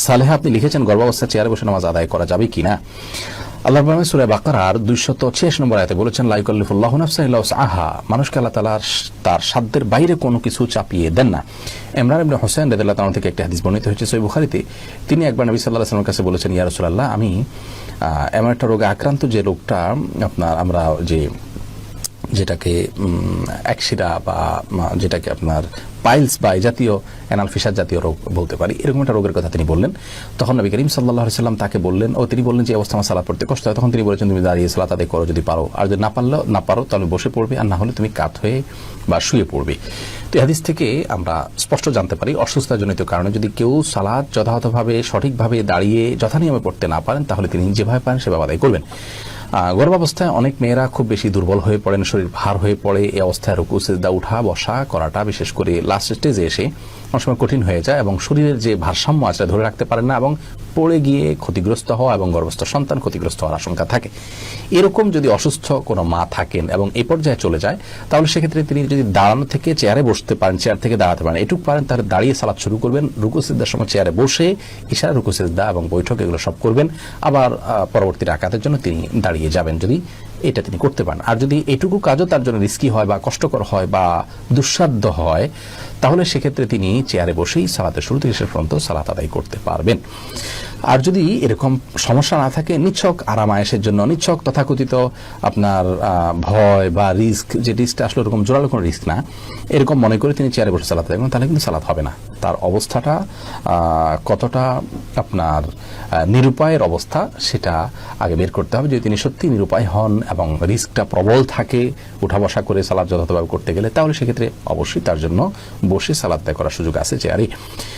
সালেহা আপনি লিখেছেন গর্ভাবস্থায় চেয়ারে বসে নামাজ আদায় করা যাবে কিনা। আল্লাহ সূরা বাকারার 286 নম্বর আয়াতে বলেছেন, লা ইউকাল্লিফুল্লাহু নাফসান ইল্লা উসআহা, মানুষকে আল্লাহ তাআলা তার সাধ্যের বাইরে কোনো কিছু চাপিয়ে দেন না। ইমরান ইবনে হুসাইন রাদিয়াল্লাহু তাআলা থেকে একটা হাদিস বর্ণিত হয়েছে সহিহ বুখারীতে। তিনি একবার নবী সাল্লাল্লাহু আলাইহি ওয়াসাল্লামের কাছে বলেছেন, ইয়া রাসূলুল্লাহ, আমি এমন একটা রোগে আক্রান্ত যে রোগটা আপনার আমরা যেটাকে একশিরা বা যেটাকে আপনার পাইলস বা এই জাতীয় অ্যানাল ফিসার জাতীয় রোগ বলতে পারি, এরকম একটা রোগের কথা তিনি বললেন। তখন নবী করিম সাল্লাল্লাহু আলাইহি ওয়াসাল্লাম তাকে বললেন, তিনি বললেন যে অবস্থা আমার সালাত পড়তে কষ্ট হয়। তখন তিনি বলেছেন, তুমি দাঁড়িয়ে সালাত আদায় করো যদি পারো, আর যদি না পারো তাহলে বসে পড়বে, আর না হলে তুমি কাত হয়ে বা শুয়ে পড়বে। তো এই হাদিস থেকে আমরা স্পষ্ট জানতে পারি অসুস্থতাজনিত কারণে যদি কেউ সালাত যথাযথভাবে সঠিকভাবে দাঁড়িয়ে যথানিয়মে পড়তে না পারেন, তাহলে তিনি যেভাবে পারেন সেভাবে আদায় করবেন। গর্ভাবস্থায় অনেক মেয়েরা খুব বেশি দুর্বল হয়ে পড়েন, শরীর ভার হয়ে পড়ে। এই অবস্থায় রুকু সিজদা উঠা বসা করাটা বিশেষ করে লাস্ট স্টেজে এসে অনেক সময় কঠিন হয়ে যায় এবং শরীরের যে ভারসাম্য আছে ধরে রাখতে পারেন না এবং পড়ে গিয়ে ক্ষতিগ্রস্ত হওয়া এবং গর্ভস্থ সন্তান ক্ষতিগ্রস্ত হওয়ার আশঙ্কা থাকে। এরকম যদি অসুস্থ কোনো মা থাকেন এবং এই পর্যায়ে চলে যায়, তাহলে সেক্ষেত্রে তিনি যদি দাঁড়ানো থেকে চেয়ারে বসতে পারেন, চেয়ার থেকে দাঁড়াতে পারেন, এটুকু পারেন, তাহলে দাঁড়িয়ে সালাত শুরু করবেন। রুকু সিজদার সময় চেয়ারে বসে ইশারা রুকু সিজদা এবং বৈঠক এগুলো সব করবেন। আবার পরবর্তী রাকাতের জন্য তিনি দাঁড়িয়ে যাবেন, যদি এটা তিনি করতে পারেন। আর যদি এটুকু কাজও তার জন্য রিস্কি হয় বা কষ্টকর হয় বা দুঃসাধ্য হয়, তাহলে সেক্ষেত্রে তিনি চেয়ারে বসেই সালাতের শুরু থেকে শেষ পর্যন্ত সালাত আদায় করতে পারবেন। আর যদি এরকম সমস্যা না থাকে, নিছক আরামায়েশের জন্য, নিছক তথাকথিত আপনার ভয় বা রিস্ক, যে রিস্কটা আসলে ওরকম জোরালো কোনো রিস্ক না, এরকম মনে করে তিনি চেয়ারে বসে সালাত আদায় করেন, তাহলে কিন্তু সালাত হবে না। তার অবস্থাটা কতটা আপনার নিরুপায়ের অবস্থা সেটা আগে বের করতে হবে। যদি তিনি সত্যি নিরুপায় হন এবং রিস্কটা প্রবল থাকে উঠা বসা করে সালাত যথাযথভাবে করতে গেলে, তাহলে সেক্ষেত্রে অবশ্যই তার জন্য বসে সালাত আদায় করার সুযোগ আছে চেয়ারে।